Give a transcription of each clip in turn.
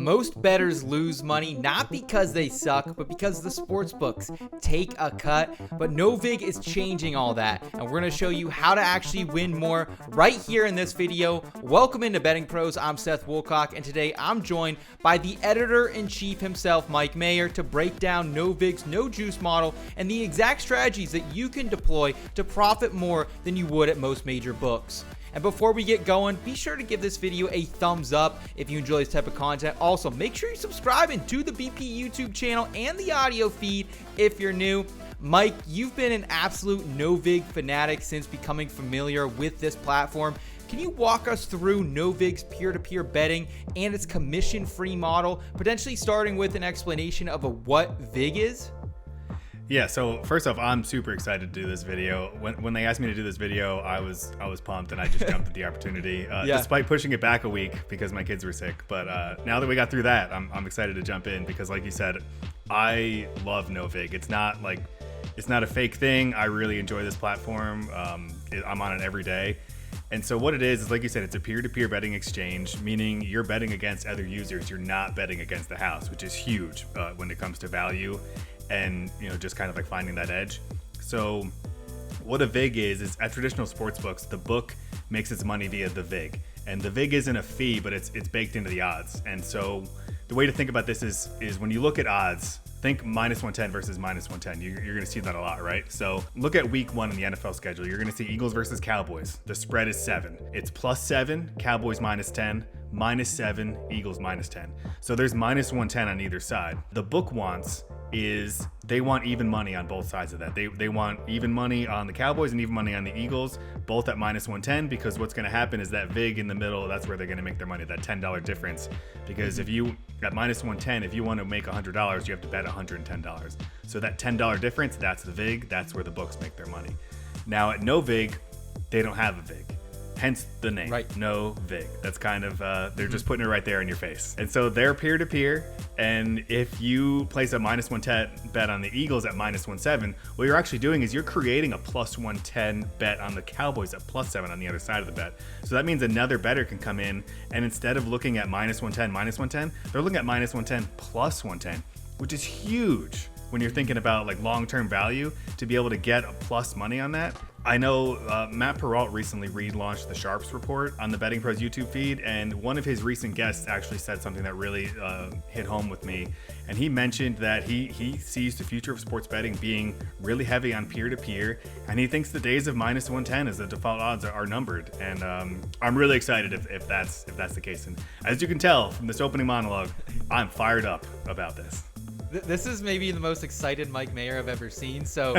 Most bettors lose money not because they suck, but because the sports books take a cut. But Novig is changing all that, and we're going to show you how to actually win more right here in this video. Welcome into Betting Pros. I'm Seth Woolcock, and today I'm joined by the editor-in-chief himself, Mike Mayer, to break down Novig's no juice model and the exact strategies that you can deploy to profit more than you would at most major books. And before we get going, be sure to give this video a thumbs up if you enjoy this type of content. Also, make sure you're subscribing to the BP YouTube channel and the audio feed if you're new. Mike, you've been an absolute Novig fanatic since becoming familiar with this platform. Can you walk us through Novig's peer-to-peer betting and its commission-free model, potentially starting with an explanation of what VIG is? Yeah, so first off, I'm super excited to do this video. When they asked me to do this video, I was pumped, and I just jumped at the opportunity, despite pushing it back a week because my kids were sick. But now that we got through that, I'm excited to jump in because, like you said, I love Novig. It's not a fake thing. I really enjoy this platform. I'm on it every day. And so what it is like you said, it's a peer-to-peer betting exchange, meaning you're betting against other users. You're not betting against the house, which is huge when it comes to value and, just kind of like finding that edge. So what a VIG is at traditional sports books, the book makes its money via the VIG. And the VIG isn't a fee, but it's baked into the odds. And so the way to think about this is when you look at odds, think minus 110 versus minus 110. You're going to see that a lot, right? So look at week 1 in the NFL schedule. You're going to see Eagles versus Cowboys. The spread is 7. It's +7, Cowboys -10, -7, Eagles -10. So there's minus 110 on either side. The book they want even money on both sides of that. They want even money on the Cowboys and even money on the Eagles, both at minus 110, because what's going to happen is that VIG in the middle, that's where they're going to make their money, that $10 difference. Because if you, at minus 110, if you want to make $100, you have to bet $110. So that $10 difference, that's the VIG, that's where the books make their money. Now at Novig, they don't have a VIG. Hence the name, right? Novig. That's kind of, they're just putting it right there in your face. And so they're peer-to-peer. And if you place a minus 110 bet on the Eagles at minus 107, what you're actually doing is you're creating a plus 110 bet on the Cowboys at +7 on the other side of the bet. So that means another bettor can come in, and instead of looking at minus 110, they're looking at minus 110 plus 110, which is huge when you're thinking about like long-term value to be able to get a plus money on that. I know Matt Perrault recently relaunched the Sharps report on the Betting Pros YouTube feed, and one of his recent guests actually said something that really hit home with me. And he mentioned that he sees the future of sports betting being really heavy on peer-to-peer, and he thinks the days of minus 110 as the default odds are numbered. And I'm really excited if that's the case. And as you can tell from this opening monologue, I'm fired up about this. This is maybe the most excited Mike Mayer I've ever seen. So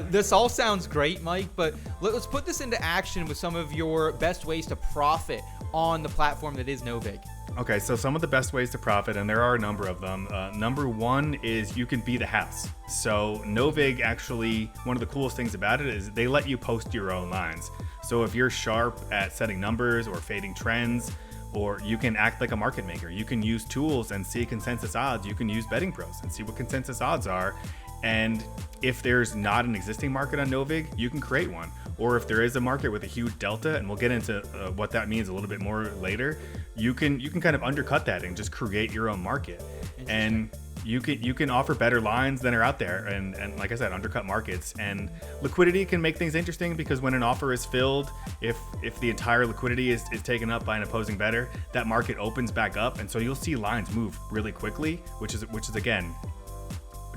this all sounds great, Mike, but let's put this into action with some of your best ways to profit on the platform that is Novig. Okay, so some of the best ways to profit, and there are a number of them. Number one is you can be the house. So Novig actually, one of the coolest things about it is they let you post your own lines. So if you're sharp at setting numbers or fading trends, or you can act like a market maker. You can use tools and see consensus odds. You can use Betting Pros and see what consensus odds are. And if there's not an existing market on Novig, you can create one. Or if there is a market with a huge delta, and we'll get into what that means a little bit more later, you can kind of undercut that and just create your own market. And you can offer better lines than are out there, and like I said, undercut markets. And liquidity can make things interesting because when an offer is filled, if the entire liquidity is taken up by an opposing bettor, that market opens back up, and so you'll see lines move really quickly, which is again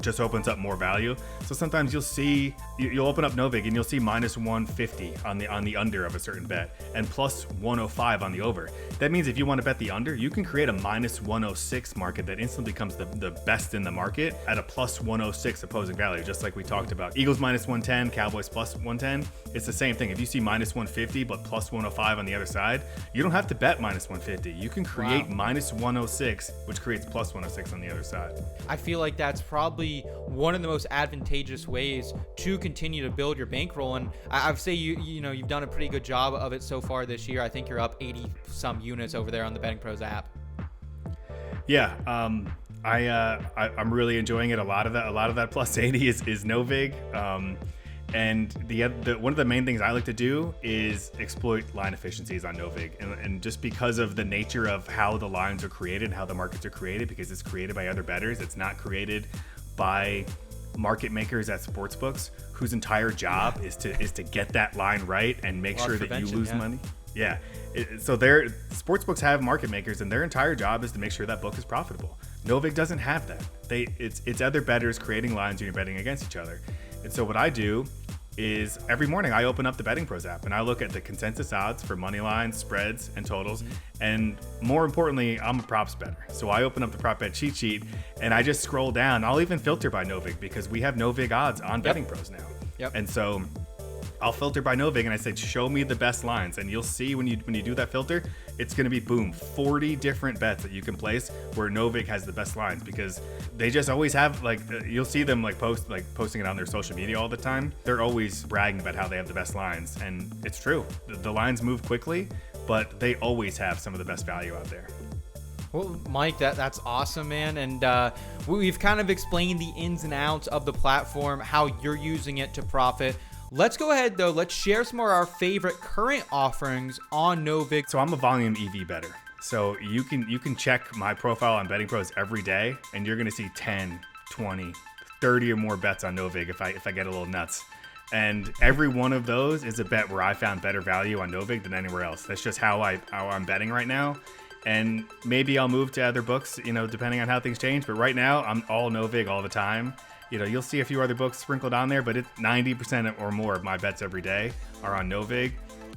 just opens up more value. So sometimes you'll open up Novig and you'll see minus 150 on the under of a certain bet and plus 105 on the over. That means if you want to bet the under, you can create a minus 106 market that instantly becomes the best in the market at a plus 106 opposing value, just like we talked about. Eagles minus 110, Cowboys plus 110. It's the same thing. If you see minus 150 but plus 105 on the other side, you don't have to bet minus 150. You can create minus 106, which creates plus 106 on the other side. I feel like that's probably one of the most advantageous ways to continue to build your bankroll, and I'd say you've done a pretty good job of it so far this year. I think you're up 80 some units over there on the Betting Pros app. Yeah, I'm really enjoying it. A lot of that plus 80 is Novig. And one of the main things I like to do is exploit line efficiencies on Novig. And just because of the nature of how the lines are created, how the markets are created, because it's created by other bettors, it's not created by market makers at sportsbooks whose entire job is to get that line right and make sure that you lose money. Yeah. So sportsbooks have market makers, and their entire job is to make sure that book is profitable. Novig doesn't have that. It's other bettors creating lines when you're betting against each other. And so what I do is every morning I open up the BettingPros app and I look at the consensus odds for money lines, spreads, and totals. And more importantly, I'm a props bettor. So I open up the prop bet cheat sheet and I just scroll down. I'll even filter by Novig because we have Novig odds on BettingPros now. Yep. And so I'll filter by Novig and I say, show me the best lines. And you'll see when you do that filter, it's going to be 40 different bets that you can place where Novig has the best lines, because they just always have, you'll see them posting it on their social media all the time. They're always bragging about how they have the best lines. And it's true. The lines move quickly, but they always have some of the best value out there. Well, Mike, that's awesome, man. And we've kind of explained the ins and outs of the platform, how you're using it to profit. Let's go ahead, though. Let's share some of our favorite current offerings on Novig. So I'm a volume EV bettor. So you can check my profile on BettingPros every day, and you're going to see 10, 20, 30 or more bets on Novig if I get a little nuts. And every one of those is a bet where I found better value on Novig than anywhere else. That's just how I'm betting right now. And maybe I'll move to other books, depending on how things change. But right now, I'm all Novig all the time. You'll see a few other books sprinkled on there, but it's 90% or more of my bets every day are on Novig.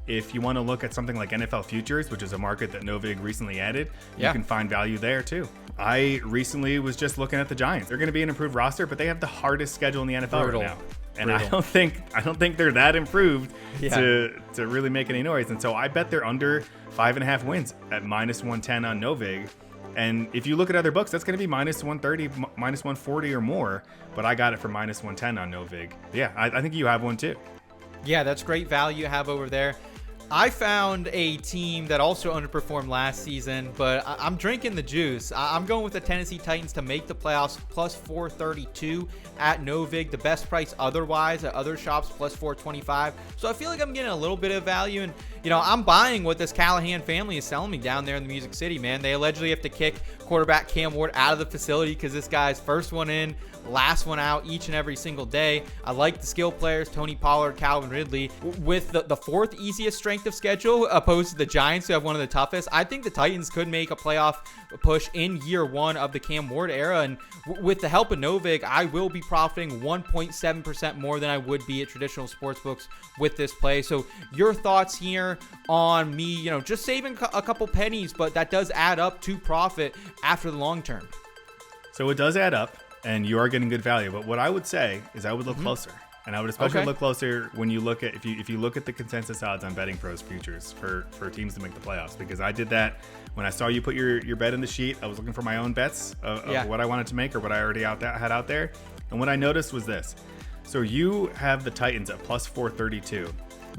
If you want to look at something like NFL futures, which is a market that Novig recently added, you can find value there too. I recently was just looking at the Giants. They're going to be an improved roster, but they have the hardest schedule in the NFL right now. And I don't think they're that improved to really make any noise. And so I bet they're under 5.5 wins at -110 on Novig. And if you look at other books, that's going to be -130, -140 or more. But I got it for -110 on Novig. Yeah, I think you have one too. Yeah, that's great value you have over there. I found a team that also underperformed last season, but I'm drinking the juice. I'm going with the Tennessee Titans to make the playoffs, +432 at Novig. The best price otherwise at other shops, +425. So I feel like I'm getting a little bit of value, and I'm buying what this Callahan family is selling me down there in the Music City, man. They allegedly have to kick quarterback Cam Ward out of the facility because this guy's first one in, last one out each and every single day. I like the skill players, Tony Pollard, Calvin Ridley. With the fourth easiest strength of schedule opposed to the Giants, who have one of the toughest, I think the Titans could make a playoff push in year one of the Cam Ward era. And with the help of Novig, I will be profiting 1.7% more than I would be at traditional sportsbooks with this play. So your thoughts here on me, just saving a couple pennies, but that does add up to profit after the long term. So it does add up, and you are getting good value. But what I would say is I would look closer. And I would especially look closer when you look at, if you look at the consensus odds on BettingPros futures for teams to make the playoffs, because I did that when I saw you put your bet in the sheet. I was looking for my own bets of what I wanted to make or what I already had out there. And what I noticed was this. So you have the Titans at +432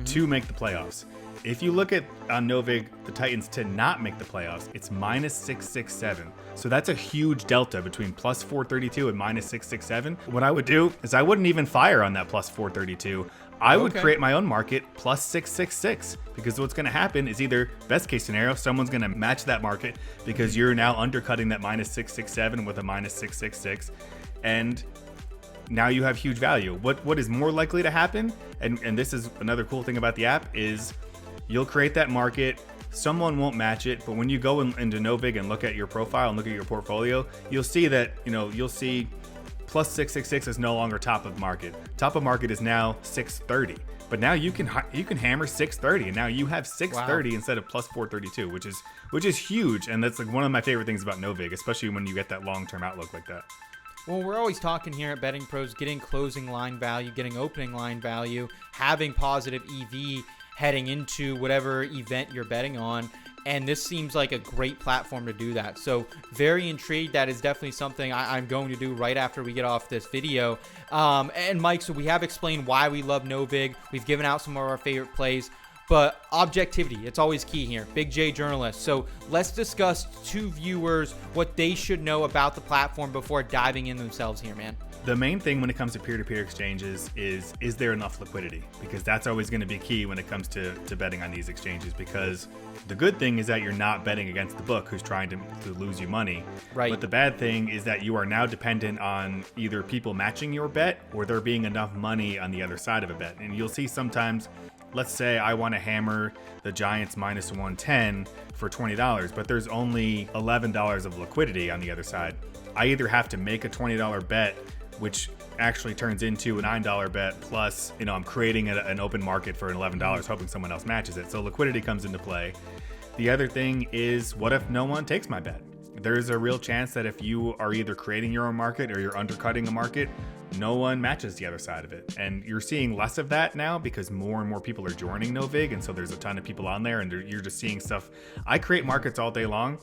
to make the playoffs. If you look at on Novig, the Titans to not make the playoffs, it's -667. So that's a huge delta between +432 and -667. What I would do is I wouldn't even fire on that +432. I would create my own market +666, because what's going to happen is either, best case scenario, someone's going to match that market because you're now undercutting that -667 with a -666. And now you have huge value. What is more likely to happen, and this is another cool thing about the app, is you'll create that market, someone won't match it, but when you go into Novig and look at your profile and look at your portfolio, you'll see that, you'll see +666 is no longer top of market. Top of market is now 630. But now you can hammer 630, and now you have 630 instead of +432, which is huge, and that's like one of my favorite things about Novig, especially when you get that long-term outlook like that. Well, we're always talking here at Betting Pros, getting closing line value, getting opening line value, having positive EV heading into whatever event you're betting on. And this seems like a great platform to do that. So very intrigued. That is definitely something I'm going to do right after we get off this video. And Mike, so we have explained why we love Novig. We've given out some of our favorite plays. But objectivity, it's always key here. Big J journalist. So let's discuss to viewers what they should know about the platform before diving in themselves here, man. The main thing when it comes to peer-to-peer exchanges is there enough liquidity? Because that's always going to be key when it comes to betting on these exchanges, because the good thing is that you're not betting against the book who's trying to lose you money. Right. But the bad thing is that you are now dependent on either people matching your bet or there being enough money on the other side of a bet. And you'll see sometimes, let's say I want to hammer the Giants minus 110 for $20, but there's only $11 of liquidity on the other side. I either have to make a $20 bet, which actually turns into a $9 bet, plus, I'm creating an open market for an $11, hoping someone else matches it. So liquidity comes into play. The other thing is, what if no one takes my bet? There's a real chance that if you are either creating your own market or you're undercutting a market, no one matches the other side of it. And you're seeing less of that now because more and more people are joining Novig. And so there's a ton of people on there and you're just seeing stuff. I create markets all day long.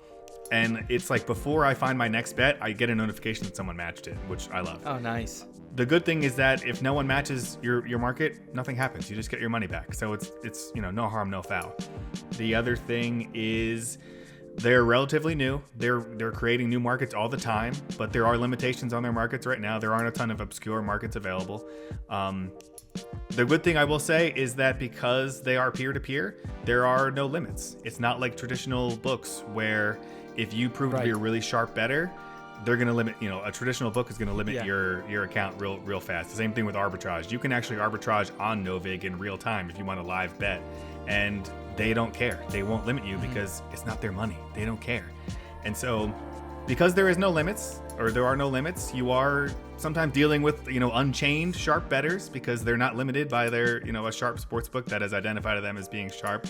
And it's like before I find my next bet, I get a notification that someone matched it, which I love. Oh, nice. The good thing is that if no one matches your market, nothing happens. You just get your money back. So it's no harm, no foul. The other thing is they're relatively new. They're creating new markets all the time, but there are limitations on their markets right now. There aren't a ton of obscure markets available. The good thing I will say is that because they are peer-to-peer, there are no limits. It's not like traditional books where if you prove to be a really sharp bettor, they're going to limit, a traditional book is going to limit your account real fast. The same thing with arbitrage. You can actually arbitrage on Novig in real time if you want a live bet, and they don't care. They won't limit you because it's not their money. They don't care. And so because there are no limits, you are sometimes dealing with, unchained sharp bettors because they're not limited by their, a sharp sports book that has identified them as being sharp.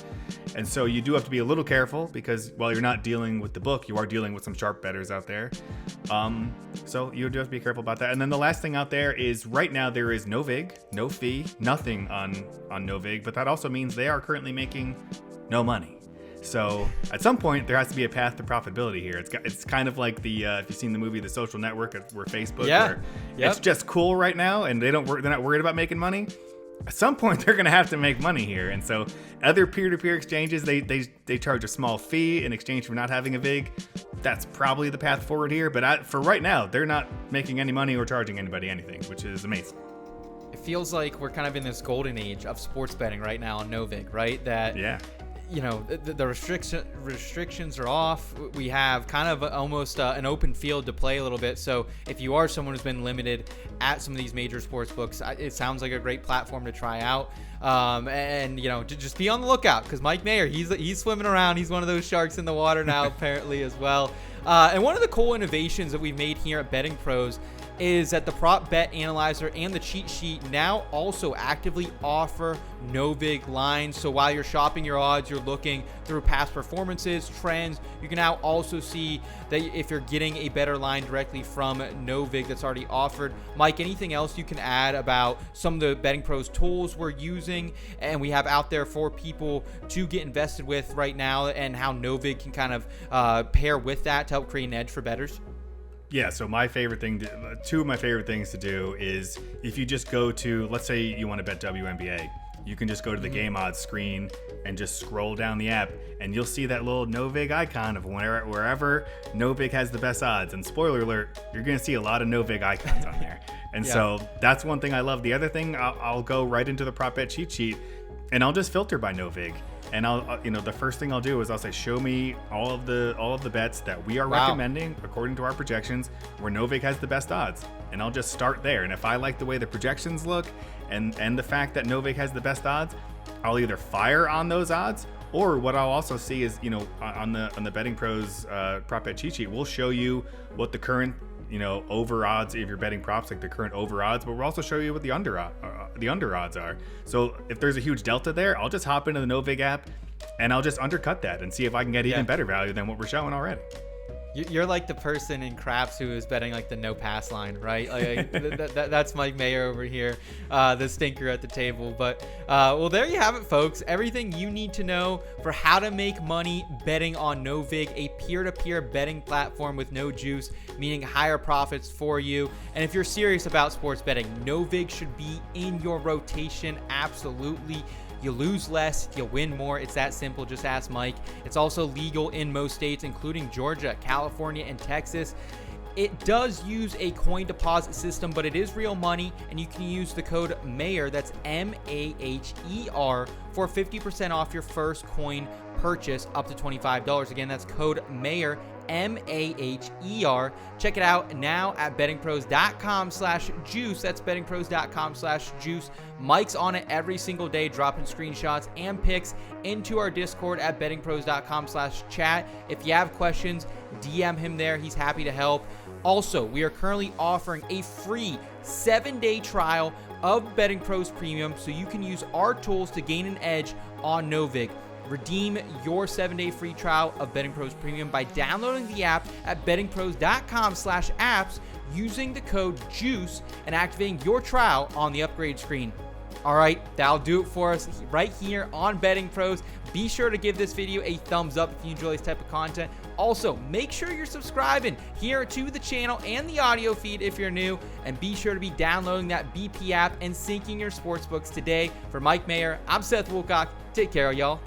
And so you do have to be a little careful because while you're not dealing with the book, you are dealing with some sharp bettors out there. So you do have to be careful about that. And then the last thing out there is right now there is Novig, no fee, nothing on Novig, but that also means they are currently making no money. So at some point there has to be a path to profitability here. It's kind of like the if you've seen the movie The Social Network, where Facebook, where it's just cool right now and they're not worried about making money. At some point they're going to have to make money here. And so other peer-to-peer exchanges, they charge a small fee in exchange for not having a VIG. That's probably the path forward here. But for right now, they're not making any money or charging anybody anything, which is amazing. It feels like we're kind of in this golden age of sports betting right now on Novig, right? The restrictions are off. We have kind of almost an open field to play a little bit. So if you are someone who's been limited at some of these major sports books, it sounds like a great platform to try out. Just be on the lookout because Mike Mayer, he's swimming around. He's one of those sharks in the water now, apparently as well. And one of the cool innovations that we've made here at Betting Pros is that the prop bet analyzer and the cheat sheet now also actively offer Novig lines. So while you're shopping your odds, you're looking through past performances, trends. You can now also see that if you're getting a better line directly from Novig that's already offered. Mike, anything else you can add about some of the Betting Pros tools we're using and we have out there for people to get invested with right now, and how Novig can kind of pair with that to help create an edge for bettors? Yeah, so two of my favorite things to do is if you just go to, let's say you want to bet WNBA, you can just go to the game odds screen and just scroll down the app and you'll see that little Novig icon of wherever Novig has the best odds. And spoiler alert, you're going to see a lot of Novig icons on there. And so that's one thing I love. The other thing, I'll go right into the prop bet cheat sheet and I'll just filter by Novig. And the first thing I'll do is I'll say, show me all of the bets that we are recommending according to our projections where Novig has the best odds. And I'll just start there. And if I like the way the projections look and the fact that Novig has the best odds, I'll either fire on those odds, or what I'll also see is, on the Betting Pros prop bet cheat sheet, we'll show you what the current over odds if you're betting props, like the current over odds, but we'll also show you what the under odds are. So if there's a huge delta there, I'll just hop into the Novig app and I'll just undercut that and see if I can get even better value than what we're showing already. You're like the person in craps who is betting like the no pass line, right? Like that's Mike Mayer over here, the stinker at the table. But well, there you have it, folks. Everything you need to know for how to make money betting on Novig, a peer-to-peer betting platform with no juice, meaning higher profits for you. And if you're serious about sports betting, Novig should be in your rotation. Absolutely. You lose less, you win more. It's that simple. Just ask Mike. It's also legal in most states, including Georgia, California, and Texas. It does use a coin deposit system, but it is real money, and you can use the code MAHER, that's MAHER, for 50% off your first coin purchase up to $25. Again, that's code MAHER, MAHER. Check it out now at bettingpros.com/juice. That's bettingpros.com/juice. Mike's on it every single day, dropping screenshots and picks into our Discord at bettingpros.com/chat. If you have questions, DM him there. He's happy to help. Also, we are currently offering a free 7-day trial of Betting Pros Premium, so you can use our tools to gain an edge on Novig. Redeem your 7-day free trial of Betting Pros Premium by downloading the app at bettingpros.com/apps, using the code JUICE, and activating your trial on the upgrade screen. All right, that'll do it for us right here on Betting Pros. Be sure to give this video a thumbs up if you enjoy this type of content. Also, make sure you're subscribing here to the channel and the audio feed if you're new, and be sure to be downloading that BP app and syncing your sportsbooks today. For Mike Mayer, I'm Seth Woolcock. Take care, y'all.